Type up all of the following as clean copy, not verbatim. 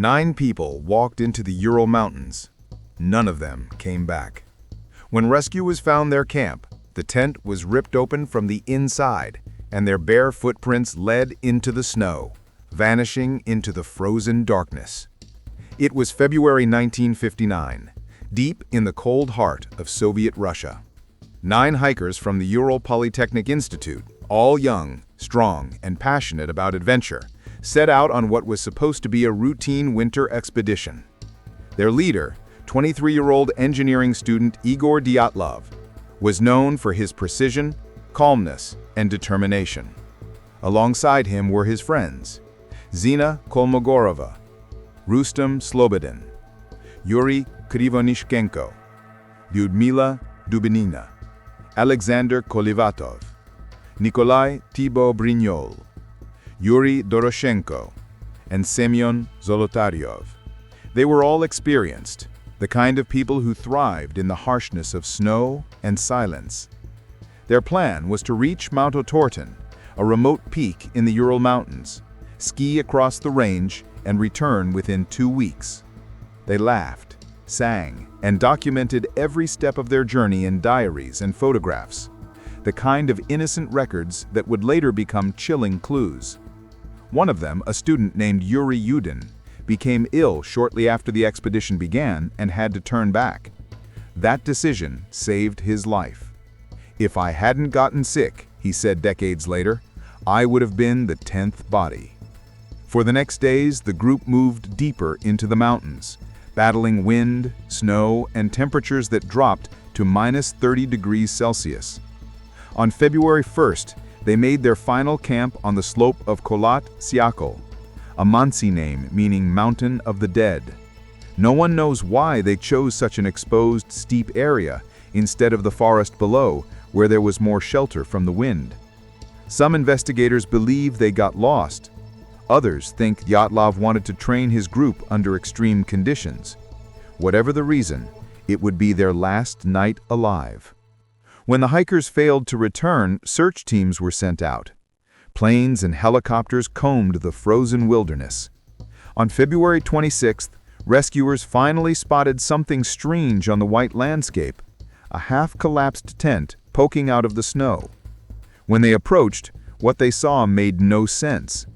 9 people walked into the Ural Mountains. None of them came back. When rescuers found their camp, the tent was ripped open from the inside, and their bare footprints led into the snow, vanishing into the frozen darkness. It was February 1959, deep in the cold heart of Soviet Russia. 9 hikers from the Ural Polytechnic Institute, all young, strong, and passionate about adventure, set out on what was supposed to be a routine winter expedition. Their leader, 23-year-old engineering student Igor Dyatlov, was known for his precision, calmness, and determination. Alongside him were his friends, Zina Kolmogorova, Rustem Slobodin, Yuri Krivonishchenko, Lyudmila Dubinina, Alexander Kolevatov, Nikolai Thibault-Brignol, Yuri Doroshenko, and Semyon Zolotaryov. They were all experienced, the kind of people who thrived in the harshness of snow and silence. Their plan was to reach Mount Otorten, a remote peak in the Ural Mountains, ski across the range, and return within 2 weeks. They laughed, sang, and documented every step of their journey in diaries and photographs, the kind of innocent records that would later become chilling clues. One of them, a student named Yuri Yudin, became ill shortly after the expedition began and had to turn back. That decision saved his life. "If I hadn't gotten sick," he said decades later, "I would have been the 10th body." For the next days, the group moved deeper into the mountains, battling wind, snow, and temperatures that dropped to -30 degrees Celsius. On February 1st, they made their final camp on the slope of Kholat Syakhl, a Mansi name meaning Mountain of the Dead. No one knows why they chose such an exposed, steep area instead of the forest below, where there was more shelter from the wind. Some investigators believe they got lost. Others think Dyatlov wanted to train his group under extreme conditions. Whatever the reason, it would be their last night alive. When the hikers failed to return, search teams were sent out. Planes and helicopters combed the frozen wilderness. On February 26th, rescuers finally spotted something strange on the white landscape, a half-collapsed tent poking out of the snow. When they approached, what they saw made no sense.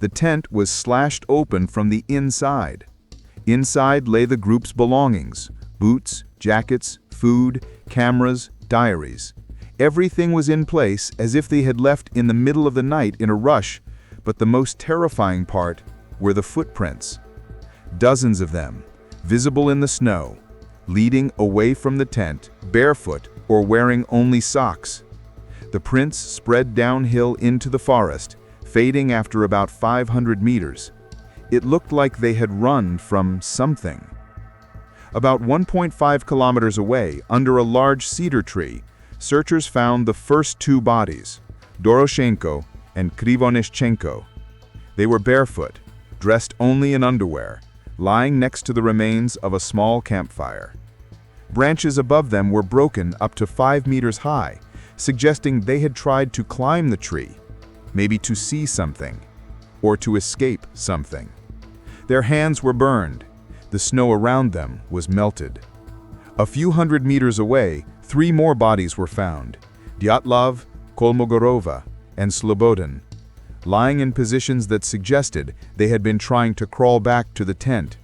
The tent was slashed open from the inside. Inside lay the group's belongings: boots, jackets, food, cameras, diaries. Everything was in place as if they had left in the middle of the night in a rush, but the most terrifying part were the footprints. Dozens of them, visible in the snow, leading away from the tent, barefoot or wearing only socks. The prints spread downhill into the forest, fading after about 500 meters. It looked like they had run from something. About 1.5 kilometers away, under a large cedar tree, searchers found the first 2 bodies, Doroshenko and Krivonishchenko. They were barefoot, dressed only in underwear, lying next to the remains of a small campfire. Branches above them were broken up to 5 meters high, suggesting they had tried to climb the tree, maybe to see something, or to escape something. Their hands were burned. The snow around them was melted. A few hundred meters away, 3 more bodies were found: Dyatlov, Kolmogorova, and Slobodin, lying in positions that suggested they had been trying to crawl back to the tent.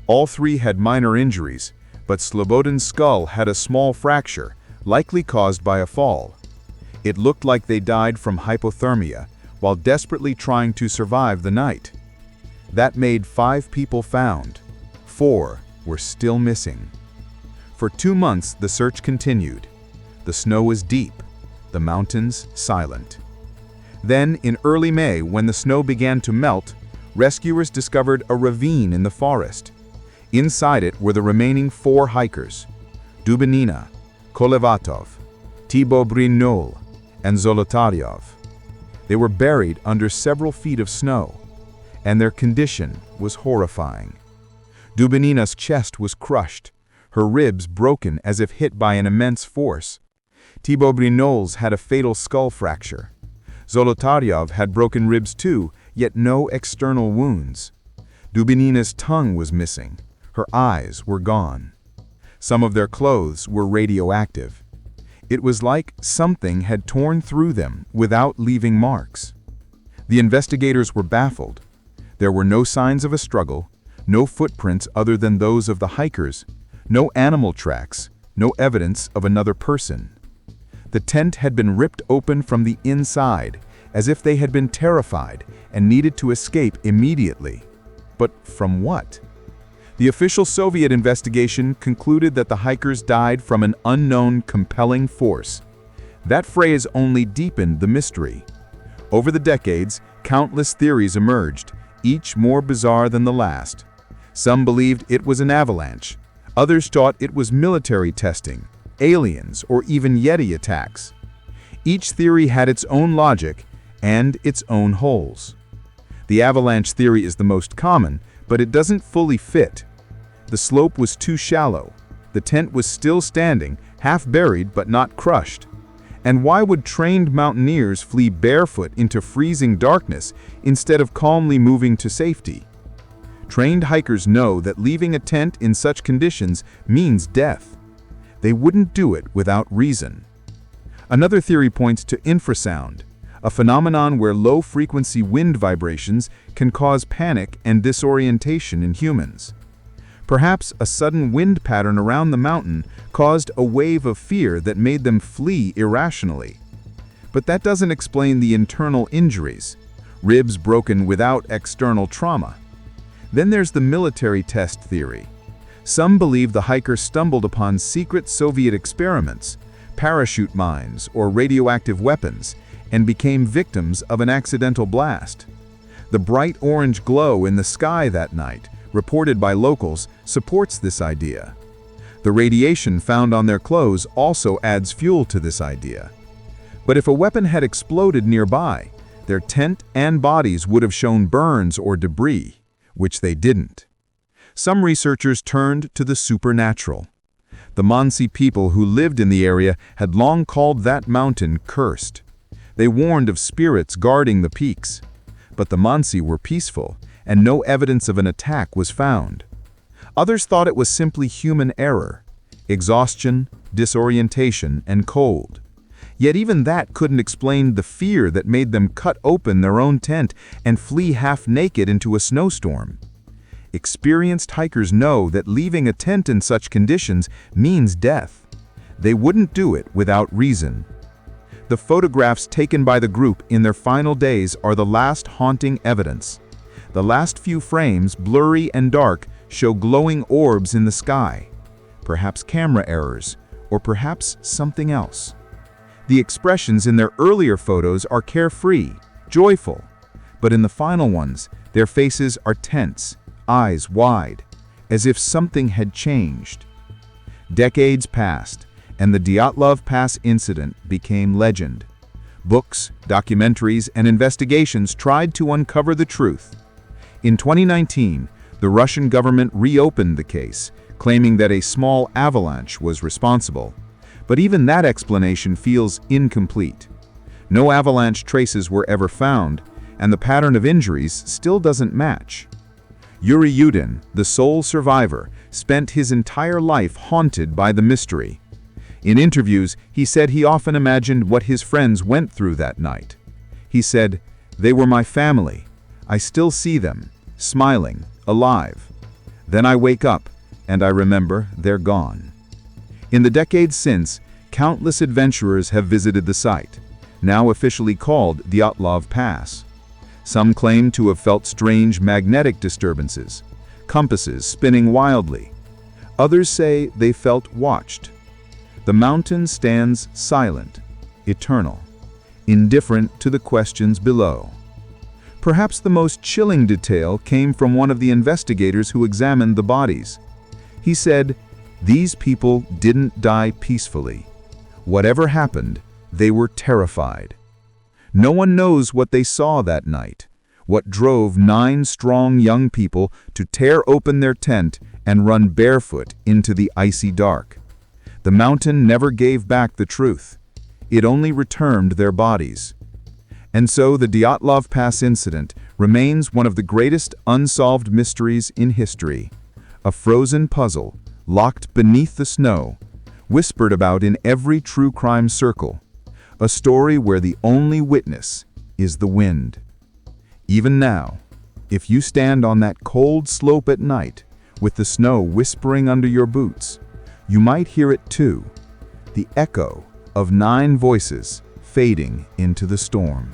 All 3 had minor injuries, but Slobodin's skull had a small fracture, likely caused by a fall. It looked like they died from hypothermia while desperately trying to survive the night. That made 5 people found. 4 were still missing. For 2 months, the search continued. The snow was deep, the mountains silent. Then, in early May, when the snow began to melt, rescuers discovered a ravine in the forest. Inside it were the remaining 4 hikers: Dubinina, Kolevatov, Thibault-Brignol, and Zolotaryov. They were buried under several feet of snow, and their condition was horrifying. Dubinina's chest was crushed, her ribs broken as if hit by an immense force. Thibault-Brignol's had a fatal skull fracture. Zolotaryov had broken ribs too, yet no external wounds. Dubinina's tongue was missing. Her eyes were gone. Some of their clothes were radioactive. It was like something had torn through them without leaving marks. The investigators were baffled. There were no signs of a struggle, no footprints other than those of the hikers, no animal tracks, no evidence of another person. The tent had been ripped open from the inside, as if they had been terrified and needed to escape immediately. But from what? The official Soviet investigation concluded that the hikers died from an unknown compelling force. That phrase only deepened the mystery. Over the decades, countless theories emerged, each more bizarre than the last. Some believed it was an avalanche. Others thought it was military testing, aliens, or even Yeti attacks. Each theory had its own logic and its own holes. The avalanche theory is the most common, but it doesn't fully fit. The slope was too shallow. The tent was still standing, half buried but not crushed. And why would trained mountaineers flee barefoot into freezing darkness instead of calmly moving to safety? Trained hikers know that leaving a tent in such conditions means death. They wouldn't do it without reason. Another theory points to infrasound, a phenomenon where low-frequency wind vibrations can cause panic and disorientation in humans. Perhaps a sudden wind pattern around the mountain caused a wave of fear that made them flee irrationally. But that doesn't explain the internal injuries, ribs broken without external trauma. Then there's the military test theory. Some believe the hikers stumbled upon secret Soviet experiments, parachute mines, or radioactive weapons, and became victims of an accidental blast. The bright orange glow in the sky that night, reported by locals, supports this idea. The radiation found on their clothes also adds fuel to this idea. But if a weapon had exploded nearby, their tent and bodies would have shown burns or debris, which they didn't. Some researchers turned to the supernatural. The Mansi people who lived in the area had long called that mountain cursed. They warned of spirits guarding the peaks. But the Mansi were peaceful, and no evidence of an attack was found. Others thought it was simply human error, exhaustion, disorientation, and cold. Yet even that couldn't explain the fear that made them cut open their own tent and flee half-naked into a snowstorm. Experienced hikers know that leaving a tent in such conditions means death. They wouldn't do it without reason. The photographs taken by the group in their final days are the last haunting evidence. The last few frames, blurry and dark, show glowing orbs in the sky. Perhaps camera errors, or perhaps something else. The expressions in their earlier photos are carefree, joyful, but in the final ones, their faces are tense, eyes wide, as if something had changed. Decades passed, and the Dyatlov Pass Incident became legend. Books, documentaries, and investigations tried to uncover the truth. In 2019, the Russian government reopened the case, claiming that a small avalanche was responsible. But even that explanation feels incomplete. No avalanche traces were ever found, and the pattern of injuries still doesn't match. Yuri Yudin, the sole survivor, spent his entire life haunted by the mystery. In interviews, he said he often imagined what his friends went through that night. He said, "They were my family. I still see them, smiling, alive. Then I wake up, and I remember they're gone." In the decades since, countless adventurers have visited the site, now officially called Dyatlov Pass. Some claim to have felt strange magnetic disturbances, compasses spinning wildly. Others say they felt watched. The mountain stands silent, eternal, indifferent to the questions below. Perhaps the most chilling detail came from one of the investigators who examined the bodies. He said, "These people didn't die peacefully. Whatever happened, they were terrified." No one knows what they saw that night, what drove 9 strong young people to tear open their tent and run barefoot into the icy dark. The mountain never gave back the truth. It only returned their bodies. And so the Dyatlov Pass incident remains one of the greatest unsolved mysteries in history. A frozen puzzle, locked beneath the snow, whispered about in every true crime circle. A story where the only witness is the wind. Even now, if you stand on that cold slope at night, with the snow whispering under your boots, you might hear it too, the echo of 9 voices fading into the storm.